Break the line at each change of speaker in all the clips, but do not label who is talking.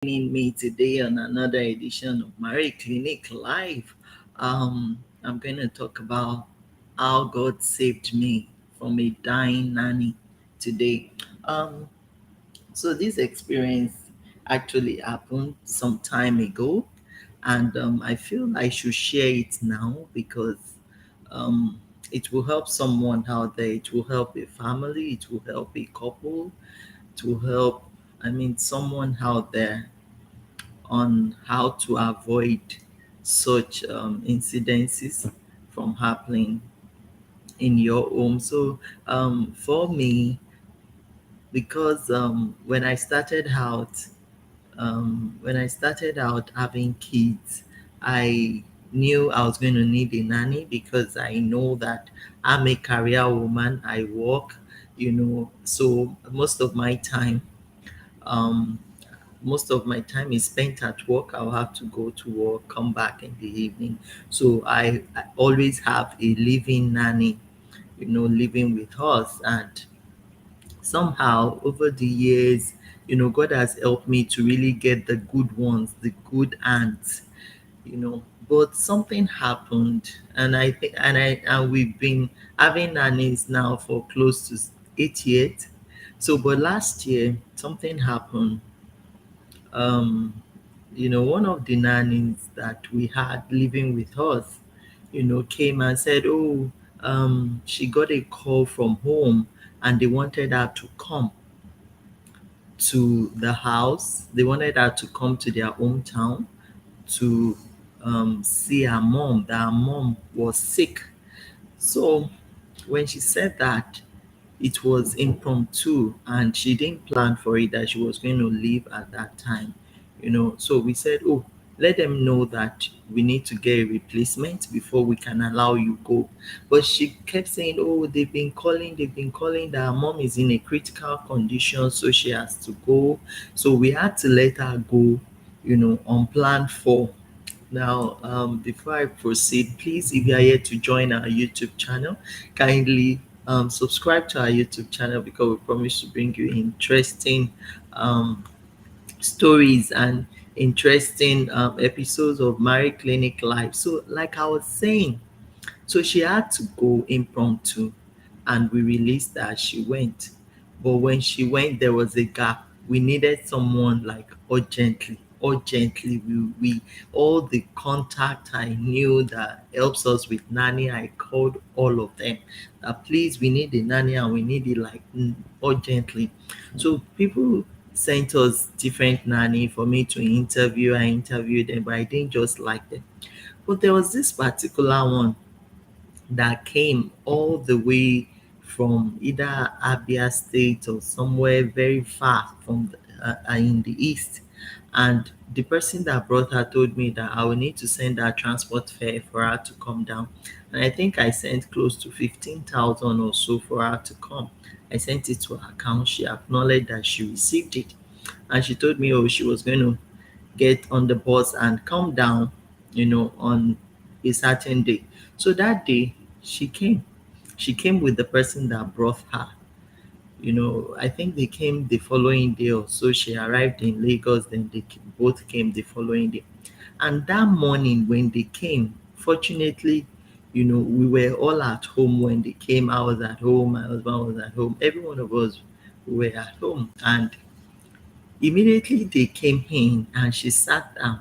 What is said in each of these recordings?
Joining me today on another edition of Mary Clinic Live. I'm going to talk about how God saved me from a dying nanny today. Um, so this experience actually happened some time ago, and I feel I should share it now because um, it will help someone out there. It will help a family. It will help a couple. It will help, someone out there on how to avoid such incidences from happening in your home. So for me, because when I started out having kids, I knew I was going to need a nanny because I know that I'm a career woman. I work, so um, most of my time is spent at work. I'll have to go to work, come back in the evening. So I always have a living nanny, living with us. And somehow over the years, God has helped me to really get the good ones, the good aunts, But something happened, and I think, and we've been having nannies now for close to 8 years. So, but last year something happened. um, one of the nannies that we had living with us, came and said, oh, she got a call from home and they wanted her to come to the house. They wanted her to come to their hometown to see her mom, that her mom was sick. So when she said that, it was impromptu and she didn't plan for it that she was going to leave at that time. So we said, oh, let them know that we need to get a replacement before we can allow you go. But she kept saying, oh, they've been calling that her mom is in a critical condition, so she has to go. So we had to let her go, unplanned for. Now, before I proceed, please, if you are here to join our YouTube channel, kindly subscribe to our YouTube channel because we promise to bring you interesting um, stories and interesting episodes of Mary Clinic Live. So, like I was saying, so she had to go impromptu and we released her. She went. But when she went, there was a gap. We needed someone like urgently. Urgently. We all the contact I knew that helps us with nanny, I called all of them. Please, we need a nanny and we need it like urgently. So people sent us different nanny for me to interview. I interviewed them, but I didn't just like them. But there was this particular one that came all the way from either Abia State or somewhere very far from in the east. And the person that brought her told me that I will need to send her transport fare for her to come down. And I think I sent close to 15,000 or so for her to come. I sent it to her account. She acknowledged that she received it. And she told me, oh, she was going to get on the bus and come down, on a certain day. So that day she came. She came with the person that brought her. I think they came the following day or so. She arrived in Lagos, then they both came the following day. And that morning when they came, fortunately, we were all at home when they came. I was at home, my husband was at home, every one of us were at home. And immediately they came in and she sat down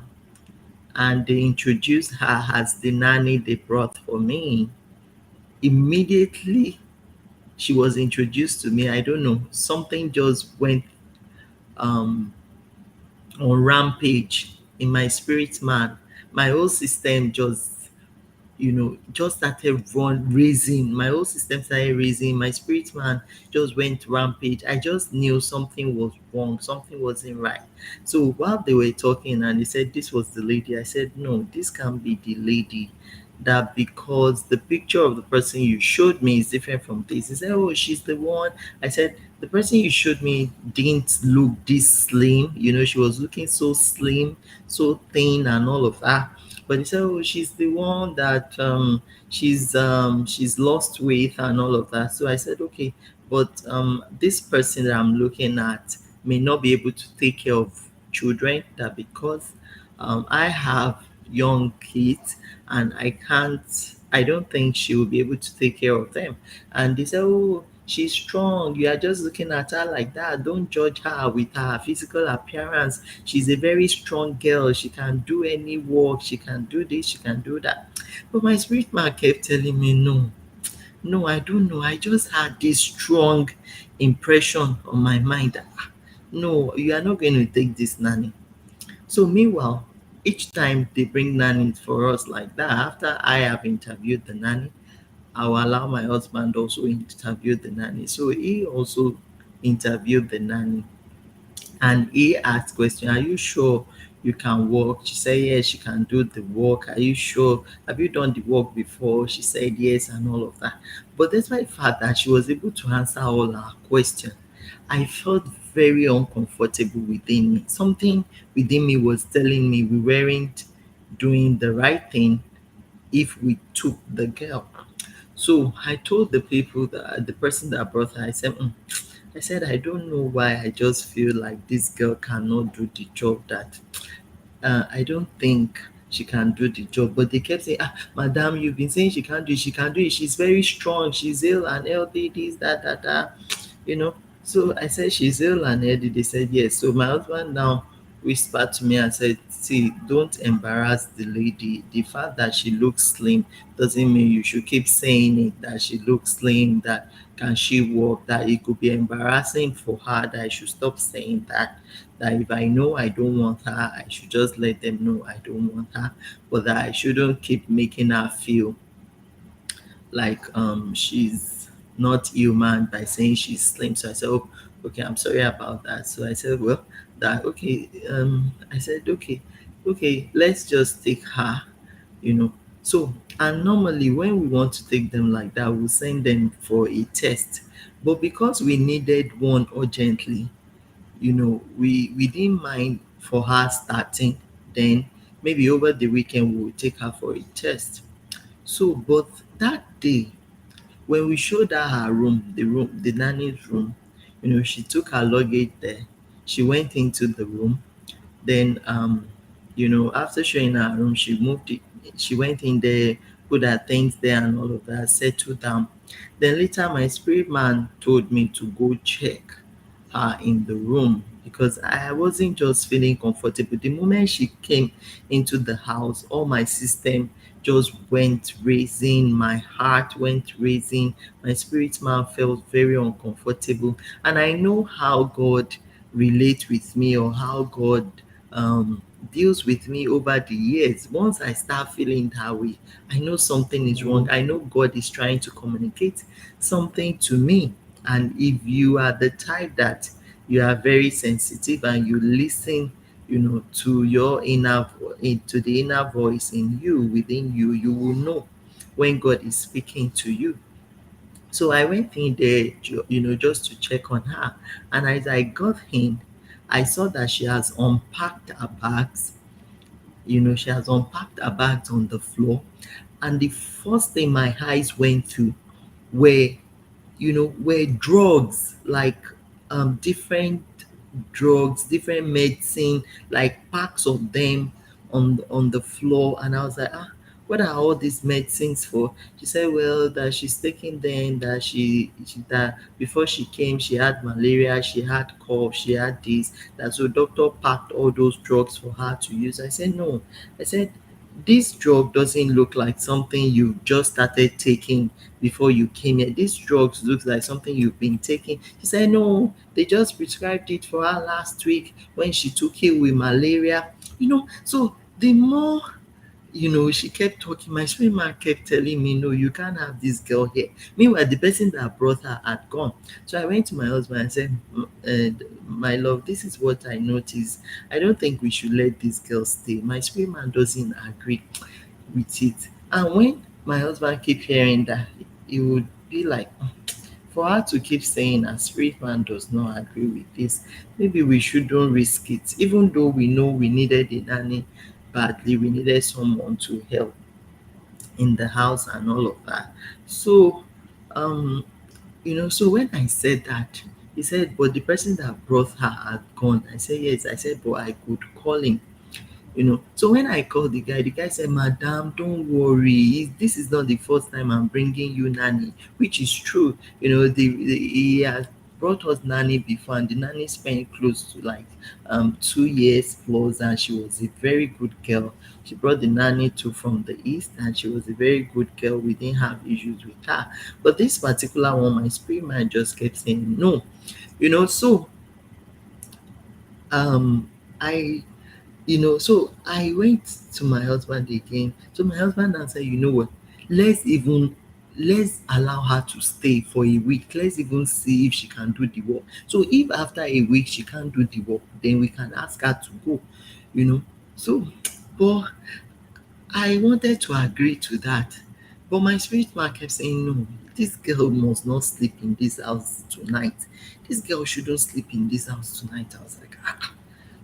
and they introduced her as the nanny they brought for me. Immediately she was introduced to me. I don't know, something just went um, on rampage in my spirit, man. My whole system just started raising. My whole system started raising. My spirit man just went rampage. I just knew something was wrong, something wasn't right. So while they were talking and they said this was the lady, I said, no, this can't be the lady. That because the picture of the person you showed me is different from this. He said, oh, she's the one. I said, the person you showed me didn't look this slim. She was looking so slim, so thin, and all of that. But he said, oh, she's the one that she's lost weight and all of that. So I said, okay, but this person that I'm looking at may not be able to take care of children, that because I have young kids and I don't think she will be able to take care of them. And they say, oh, she's strong. You are just looking at her like that. Don't judge her with her physical appearance. She's a very strong girl. She can do any work. She can do this. She can do that. But my spirit man kept telling me, no, no, I don't know. I just had this strong impression on my mind that, no, you are not going to take this nanny. So meanwhile, each time they bring nannies for us like that, after I have interviewed the nanny, I will allow my husband also interview the nanny. So he also interviewed the nanny and he asked question, are you sure you can work? She said yes, she can do the work. Are you sure? Have you done the work before? She said yes, and all of that. But despite the fact that she was able to answer all our questions, I felt very uncomfortable within me. Something within me was telling me we weren't doing the right thing if we took the girl. So I told the people, that the person that brought her, I said, I said, I don't know why I just feel like this girl cannot do the job that I don't think she can do the job. But they kept saying, madam, you've been saying she can't do it, she can do it. She's very strong, she's ill and healthy, this, that, you know. So I said, she's ill and healthy. They said, yes. So my husband now whispered to me and said, see, don't embarrass the lady. The fact that she looks slim doesn't mean you should keep saying it, that she looks slim, that can she walk, that it could be embarrassing for her, that I should stop saying that. That if I know I don't want her, I should just let them know I don't want her, but that I shouldn't keep making her feel like she's not human by saying she's slim. So I said, oh, okay, I'm sorry about that. So I said, well, that okay. I said, okay, okay, let's just take her, you know. So and normally when we want to take them like that, we'll send them for a test. But because we needed one urgently, we didn't mind for her starting. Then maybe over the weekend we will take her for a test. So, but that day when we showed her her room, the nanny's room, she took her luggage there. She went into the room. Then, after showing her room, she moved it. She went in there, put her things there, and all of that. Settled down. Then later, my spirit man told me to go check her in the room because I wasn't just feeling comfortable. The moment she came into the house, all my system just went racing, my heart went racing, my spirit man felt very uncomfortable. And I know how God relates with me or how God deals with me over the years. Once I start feeling that way, I know something is wrong. I know God is trying to communicate something to me. And if you are the type that you are very sensitive and you listen, to your to the inner voice in you, within you, you will know when God is speaking to you. So I went in there, just to check on her. And as I got in, I saw that she has unpacked her bags. She has unpacked her bags on the floor. And the first thing my eyes went to were were drugs, like different drugs, different medicine, like packs of them on the floor. And I was like, what are all these medicines for? She said, well, that she's taking them, that that before she came, she had malaria, she had cough, she had this, that so doctor packed all those drugs for her to use. I said, no. I said, this drug doesn't look like something you just started taking before you came here. This drugs looks like something you've been taking. She said, no, they just prescribed it for her last week when she took it with malaria. So the more she kept talking. My spirit man kept telling me, no, you can't have this girl here. Meanwhile, the person that brought her had gone. So I went to my husband and said, my love, this is what I noticed. I don't think we should let this girl stay. My spirit man doesn't agree with it. And when my husband keep hearing that, he would be like, for her to keep saying her spirit man does not agree with this, maybe we shouldn't risk it. Even though we know we needed a nanny badly, we needed someone to help in the house and all of that. So, so when I said that, He said, but the person that brought her had gone. I said, yes. I said, but I could call him. So when I called the guy said, madam, don't worry, this is not the first time I'm bringing you nanny, which is true. He has brought us nanny before, and the nanny spent close to like 2 years plus, and she was a very good girl. She brought the nanny to from the east, and she was a very good girl. We didn't have issues with her, but this particular one, my spirit man just kept saying no. So um I so I went to my husband again. So my husband now said, you know what, let's allow her to stay for a week. Let's even see if she can do the work. So if after a week she can't do the work, then we can ask her to go, you know. So but I wanted to agree to that. But my spirit man kept saying, no, this girl must not sleep in this house tonight. This girl shouldn't sleep in this house tonight. I was like,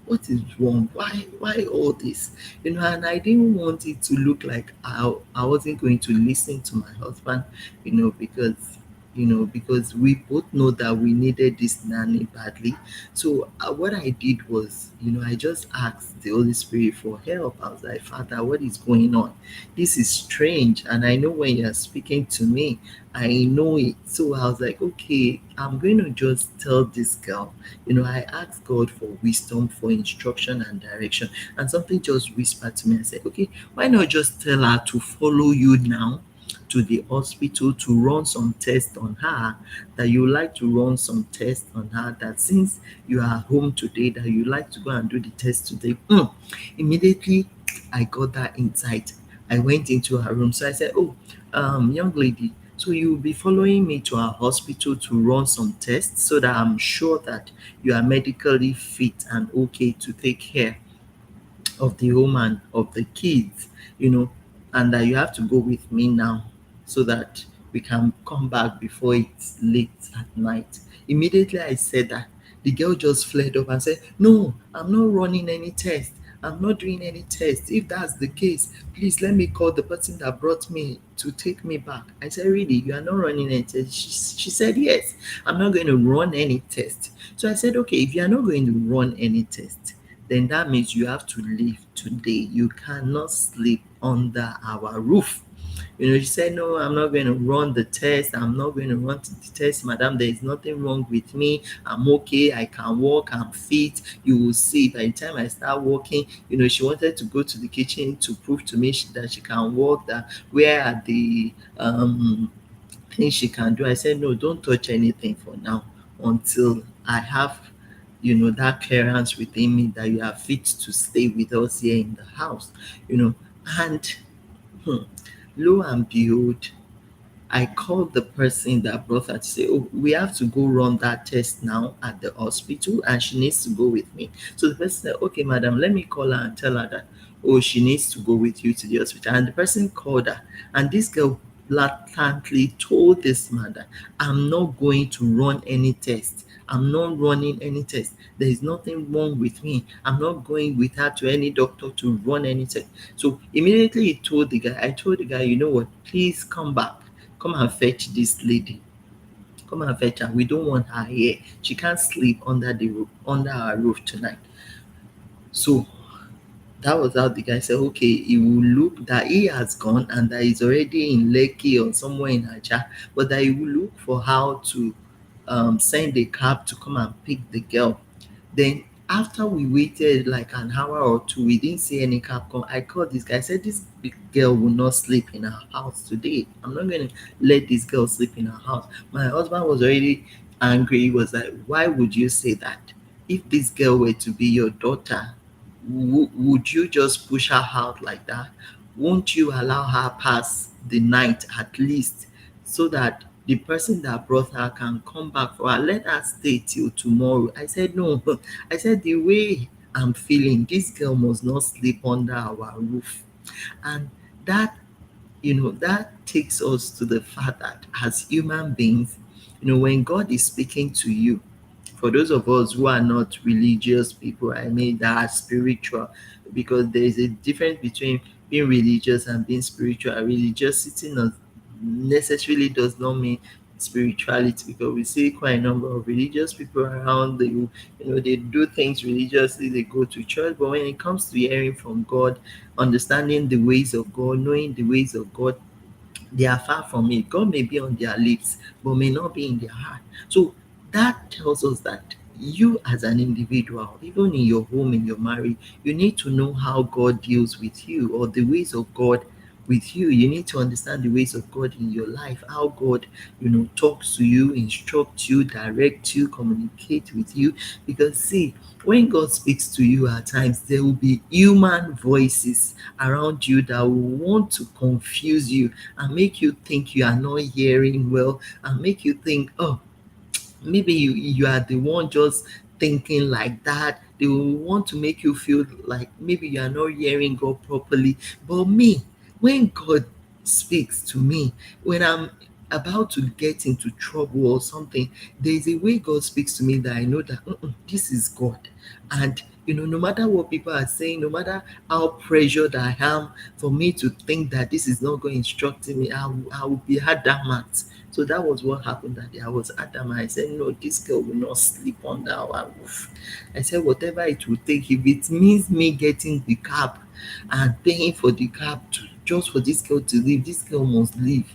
what is wrong? Why all this? And I didn't want it to look like I wasn't going to listen to my husband, because we both know that we needed this nanny badly. So what I did was, I just asked the Holy Spirit for help. I was like, Father, what is going on? This is strange. And I know when you're speaking to me, I know it. So I was like, okay, I'm going to just tell this girl. I asked God for wisdom, for instruction and direction. And something just whispered to me and said, okay, why not just tell her to follow you now to the hospital to run some tests on her, that you like to run some tests on her, that since you are home today, that you like to go and do the test today. Immediately, I got that insight. I went into her room. So I said, oh, young lady, so you'll be following me to our hospital to run some tests so that I'm sure that you are medically fit and okay to take care of the home and of the kids, and that you have to go with me now so that we can come back before it's late at night. Immediately I said that, the girl just flared up and said, no, I'm not running any test. I'm not doing any test. If that's the case, please let me call the person that brought me to take me back. I said, really? You are not running any test? She said, yes, I'm not going to run any test. So I said, okay, if you are not going to run any test, then that means you have to leave today. You cannot sleep under our roof. She said, no, I'm not going to run the test. I'm not going to run the test, madam. There is nothing wrong with me. I'm okay. I can walk. I'm fit. You will see by the time I start walking, she wanted to go to the kitchen to prove to me that she can walk, that where are the things she can do. I said, no, don't touch anything for now until I have that clearance within me that you are fit to stay with us here in the house. And hmm, lo and behold, I called the person that brought her to say, oh, we have to go run that test now at the hospital and she needs to go with me. So the person said, okay, madam, let me call her and tell her that, oh, she needs to go with you to the hospital. And the person called her, and this girl blatantly told this man that, I'm not going to run any test. I'm not running any test. There is nothing wrong with me. I'm not going with her to any doctor to run any test. So immediately I told the guy, you know what, please come back. Come and fetch this lady. Come and fetch her. We don't want her here. She can't sleep under the roof, under our roof tonight. So that was how the guy said, okay, he will look that he has gone and that he's already in Lekki or somewhere in Aja, but that he will look for how to send a cab to come and pick the girl. Then after we waited like an hour or two, we didn't see any cab come. I called this guy. I said, this big girl will not sleep in our house today. I'm not going to let this girl sleep in our house. My husband was already angry. He was like, why would you say that? If this girl were to be your daughter, would you just push her out like that? Won't you allow her pass the night at least so that the person that brought her can come back for her? Let her stay till tomorrow. I said, no. I said, the way I'm feeling, this girl must not sleep under our roof. And that that takes us to the fact that as human beings, when God is speaking to you, for those of us who are not religious people, I mean that are spiritual, because there is a difference between being religious and being spiritual. Religiosity not necessarily does not mean spirituality, because we see quite a number of religious people around. They do things religiously, they go to church, but when it comes to hearing from God, understanding the ways of God, knowing the ways of God, they are far from it. God may be on their lips, but may not be in their heart. So that tells us that you, as an individual, even in your home, in your marriage, you need to know how God deals with you, or the ways of God with you. You need to understand the ways of God in your life, how God, talks to you, instructs you, directs you, communicates with you. Because see, when God speaks to you at times, there will be human voices around you that will want to confuse you and make you think you are not hearing well, and make you think, oh, maybe you are the one just thinking like that. They will want to make you feel like maybe you are not hearing God properly. But me, when God speaks to me, when I'm about to get into trouble or something, there's a way God speaks to me that I know that this is God. And no matter what people are saying, no matter how pressured I am for me to think that this is not going instructing me, I will be adamant. So that was what happened that day. I was adamant. I said, no, this girl will not sleep under our roof. I said, whatever it will take, if it means me getting the cab and paying for the cab just for this girl to leave, this girl must leave.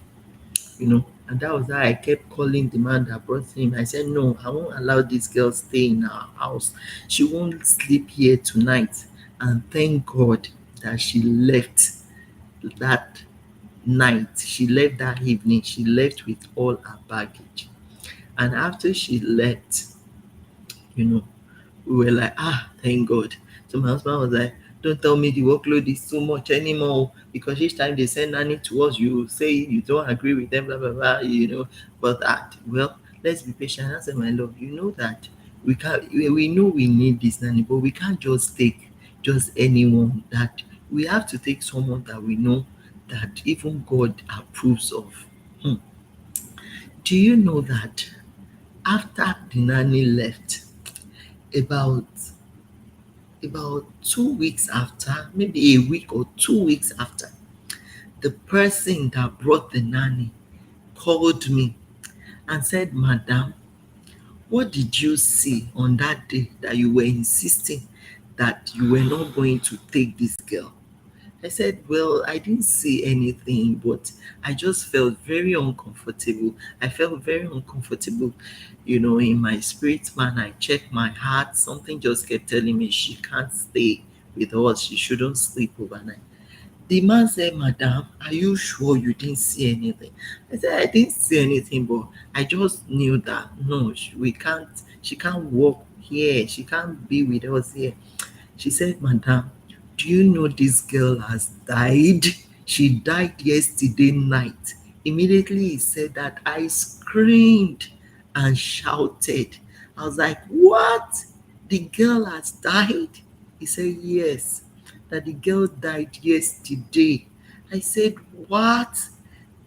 And that was how I kept calling the man that brought him. I said, no, I won't allow this girl stay in our house. She won't sleep here tonight. And thank God that she left that night. She left that evening. She left with all her baggage. And after she left, you know, we were like, thank God. So my husband was like, don't tell me the workload is too much anymore, because each time they send Nanny to us, you say you don't agree with them, blah, blah, blah. But well, let's be patient. I said, my love, you know that we know we need this Nanny, but we can't just take just anyone. That we have to take someone that we know that even God approves of. Hmm. Do you know that after the Nanny left, about 2 weeks after, maybe a week or 2 weeks after, the person that brought the Nanny called me and said, Madam, what did you see on that day that you were insisting that you were not going to take this girl? I said, well, I didn't see anything, but I just felt very uncomfortable. I felt very uncomfortable, in my spirit, man. I checked my heart. Something just kept telling me she can't stay with us. She shouldn't sleep overnight. The man said, Madam, are you sure you didn't see anything? I said, I didn't see anything, but I just knew that no, she can't walk here. She can't be with us here. She said, Madam, do you know this girl has died? She died yesterday night. Immediately he said that, I screamed and shouted. I was like, what? The girl has died? He said, yes, that the girl died yesterday. I said, what?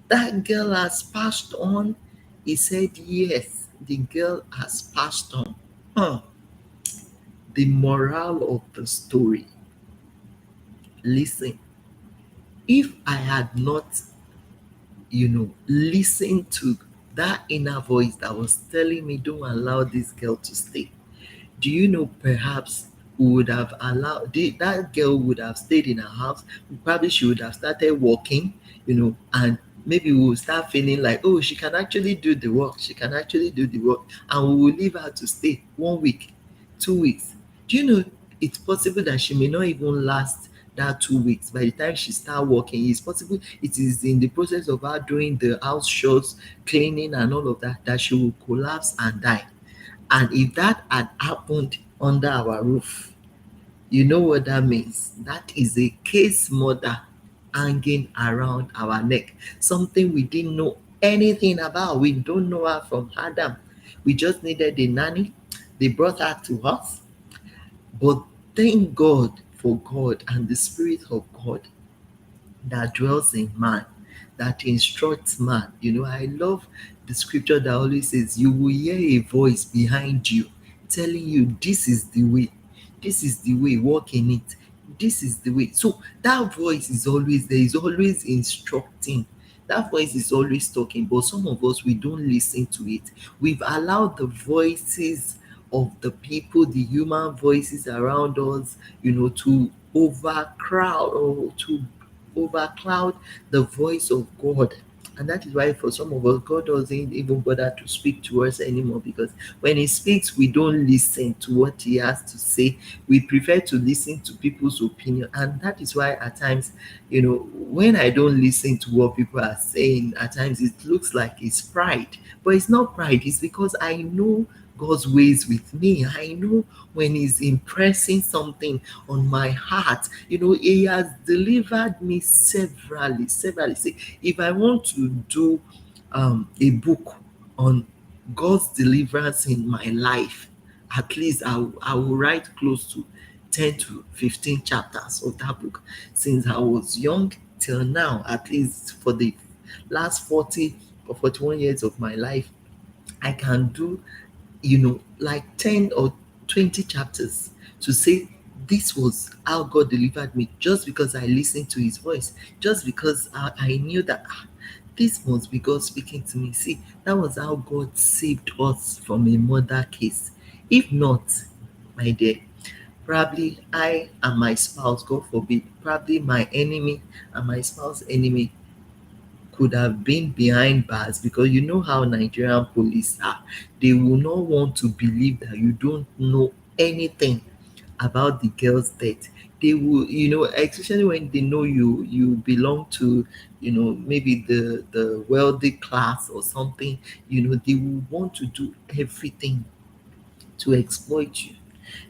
That girl has passed on? He said, yes, the girl has passed on. Huh. The moral of the story. Listen, if I had not, listened to that inner voice that was telling me, don't allow this girl to stay, do you know, perhaps we would have allowed that girl would have stayed in her house. Probably she would have started walking, and maybe we will start feeling like, oh, she can actually do the work. She can actually do the work. And we will leave her to stay 1 week, 2 weeks. Do you know it's possible that she may not even last that 2 weeks? By the time she start working, it's possible it is in the process of her doing the house chores, cleaning and all of that, that she will collapse and die. And if that had happened under our roof, you know what that means? That is a case murder hanging around our neck. Something we didn't know anything about. We don't know her from Adam. We just needed a nanny. They brought her to us. But thank God for God and the Spirit of God that dwells in man, that instructs man. I love the scripture that always says, you will hear a voice behind you telling you, this is the way, this is the way, walk in it, this is the way. So that voice is always there, is always instructing. That voice is always talking, but some of us, we don't listen to it. We've allowed the voices of the people, the human voices around us, to overcrowd or to overcloud the voice of God. And that is why for some of us, God doesn't even bother to speak to us anymore, because when He speaks, we don't listen to what He has to say. We prefer to listen to people's opinion. And that is why at times, when I don't listen to what people are saying, at times it looks like it's pride. But it's not pride, it's because I know God's ways with me. I know when He's impressing something on my heart. He has delivered me severally, severally. See, if I want to do a book on God's deliverance in my life, at least I will write close to 10 to 15 chapters of that book. Since I was young till now, at least for the last 40 or 41 years of my life, I can do, like 10 or 20 chapters to say this was how God delivered me, just because I listened to His voice, just because I knew that this must be God speaking to me. See, that was how God saved us from a murder case. If not, my dear, probably I and my spouse, God forbid, probably my enemy and my spouse enemy could have been behind bars, because you know how Nigerian police are. They will not want to believe that you don't know anything about the girl's death. They will, especially when they know you belong to, maybe the wealthy class or something, they will want to do everything to exploit you,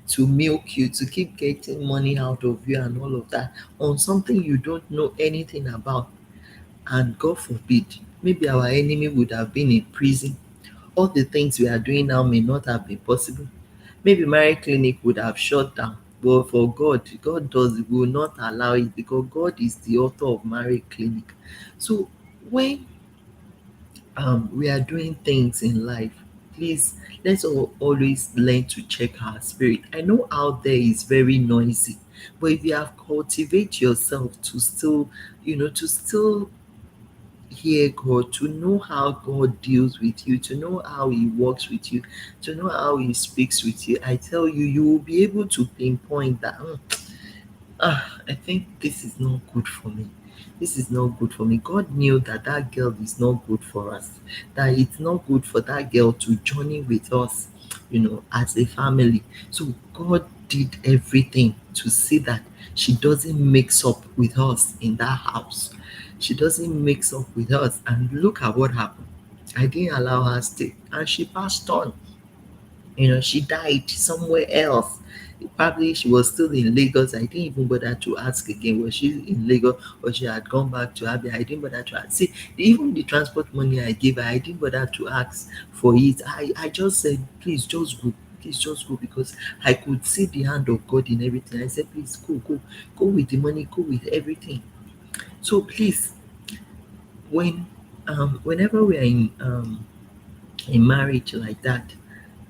to milk you, to keep getting money out of you and all of that on something you don't know anything about. And God forbid, maybe our enemy would have been in prison. All the things we are doing now may not have been possible. Maybe marriage clinic would have shut down. But for God, will not allow it, because God is the author of marriage clinic. So when we are doing things in life, please, let's always learn to check our spirit. I know out there is very noisy, but if you have cultivate yourself to still, to still hear God, to know how God deals with you, to know how He works with you, to know how He speaks with you, I tell you, you will be able to pinpoint that. I think this is not good for me. This is not good for me. God knew that that girl is not good for us, that it's not good for that girl to journey with us, as a family. So God did everything to see that she doesn't mix up with us in that house. She doesn't mix up with us. And look at what happened. I didn't allow her stay, and she passed on. She died somewhere else. Probably she was still in Lagos. I didn't even bother to ask again, was she in Lagos or she had gone back to Abia. I didn't bother to ask. See, even the transport money I gave her, I didn't bother to ask for it. I just said, please just go. Please just go, because I could see the hand of God in everything. I said, please go, go, go with the money, go with everything. So please, whenever we are in marriage like that,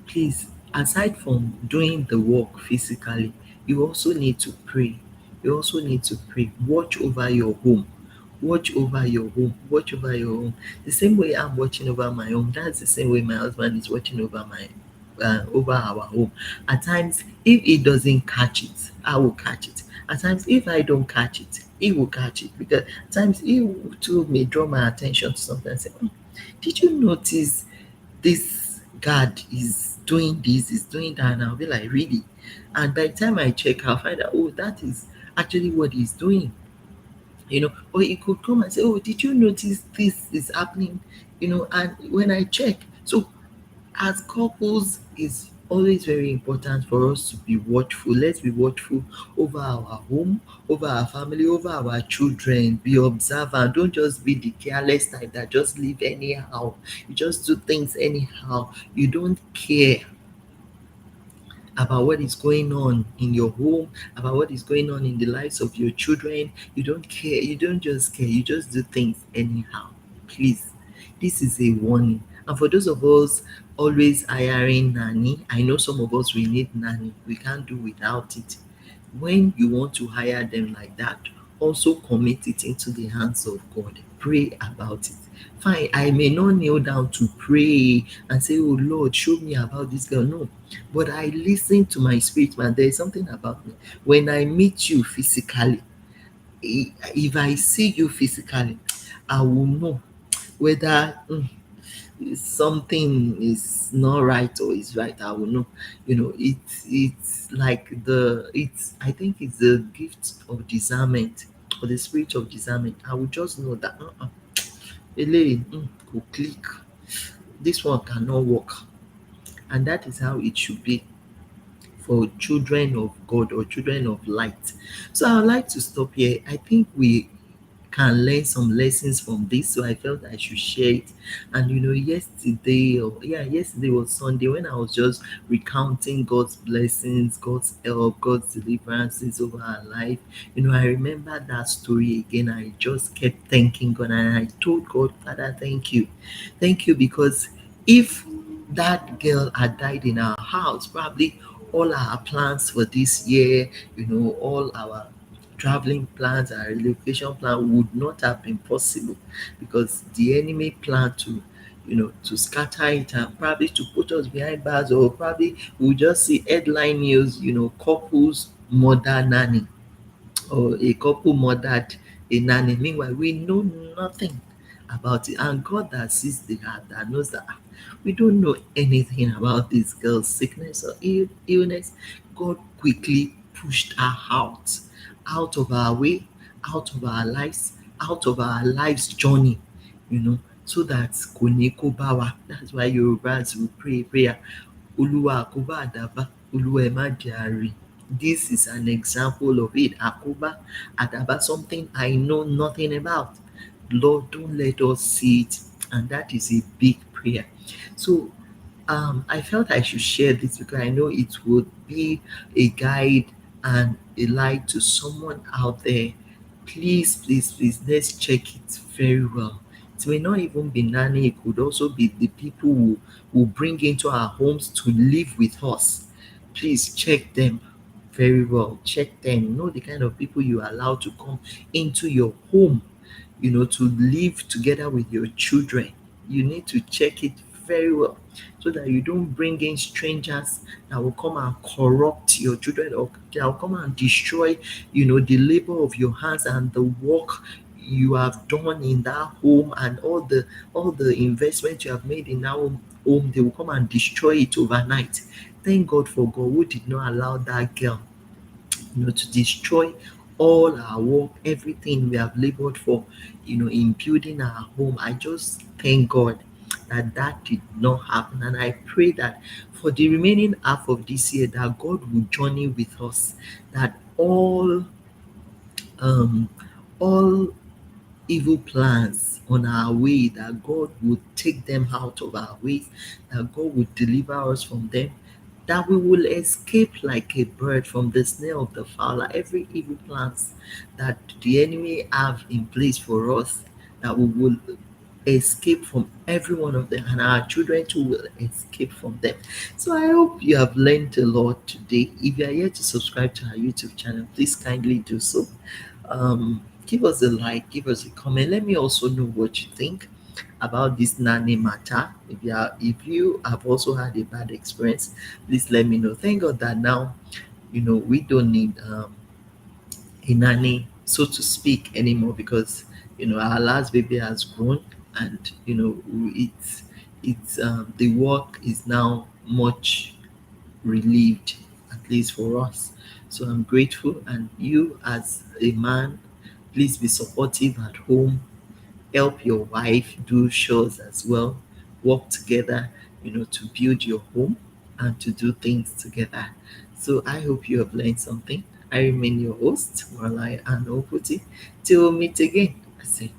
please, aside from doing the work physically, you also need to pray. You also need to pray. Watch over your home. Watch over your home. Watch over your home. The same way I'm watching over my home, that's the same way my husband is watching over over our home. At times, if he doesn't catch it, I will catch it. At times, if I don't catch it, he will catch it. Because at times he too may draw my attention to something and say, did you notice this guard is doing this, is doing that? And I'll be like, really? And by the time I check, I'll find out, oh, that is actually what he's doing. Or he could come and say, oh, did you notice this is happening? And when I check, so as couples, it's always very important for us to be watchful. Let's be watchful over our home, over our family, over our children. Be observant. Don't just be the careless type that just live anyhow. You just do things anyhow. You don't care about what is going on in your home, about what is going on in the lives of your children. You don't care. You don't just care. You just do things anyhow. Please, this is a warning. And for those of us always hiring nanny, I know some of us we need nanny. We can't do without it. When you want to hire them like that, also commit it into the hands of God. pray about it. Fine, I may not kneel down to pray and say, oh Lord, show me about this girl. No, but I listen to my spirit, man. There is something about me. When I meet you physically, if I see you physically, I will know whether something is not right or is right. I will know. It's like it's I think it's the gift of discernment or the spirit of discernment. I will just know that eléyìí, go click, this one cannot work. And that is how it should be for children of God or children of light. So I would like to stop here. I think we can learn some lessons from this. So I felt I should share it. And yesterday was Sunday when I was just recounting God's blessings, God's help, God's deliverances over our life. I remember that story again. I just kept thanking God and I told God, Father, thank you. Thank you because if that girl had died in our house, probably all our plans for this year, all our traveling plans and relocation plan would not have been possible because the enemy planned to scatter it and probably to put us behind bars, or probably we'll just see headline news, couples murder nanny, or a couple murdered a nanny. Meanwhile, we know nothing about it. And God that sees the heart, that knows that we don't know anything about this girl's sickness or illness. God quickly pushed her out of our way, out of our lives, out of our life's journey, so that kò ní kó bá wa. That's why Yorùbás will pray a prayer. Olúwa àkóbá àdábá, Olúwa ẹ má jẹ́ a rí. This is an example of it. Àkóbá àdábá, something I know nothing about. Lord, don't let us see it. And that is a big prayer. So I felt I should share this because I know it would be a guide and a light to someone out there. Please, please, please, let's check it very well. It may not even be nanny, it could also be the people who bring into our homes to live with us. Please check them very well. Check them. Know the kind of people you allow to come into your home, to live together with your children. You need to check it very well so that you don't bring in strangers that will come and corrupt your children, or that will come and destroy, the labor of your hands and the work you have done in that home, and all the investment you have made in that home. They will come and destroy it overnight. Thank God for God who did not allow that girl to destroy all our work, everything we have labored for, in building our home. I just thank God that that did not happen. And I pray that for the remaining half of this year, that God will journey with us, that um, all evil plans on our way, that God would take them out of our ways, that God would deliver us from them, that we will escape like a bird from the snare of the fowler. Every evil plans that the enemy have in place for us, that we will escape from every one of them, and our children too will escape from them. So I hope you have learned a lot today. If you are yet to subscribe to our YouTube channel, please kindly do so. Give us a like, give us a comment. Let me also know what you think about this nanny matter. If you have also had a bad experience, please let me know. Thank God that now we don't need a nanny, so to speak, anymore, because our last baby has grown, and it's the work is now much relieved, at least for us. So I'm grateful, and you as a man, please be supportive at home. Help your wife do chores as well. Work together, to build your home and to do things together. So I hope you have learned something. I remain your host, Marlai Anoputi. Till we meet again. I say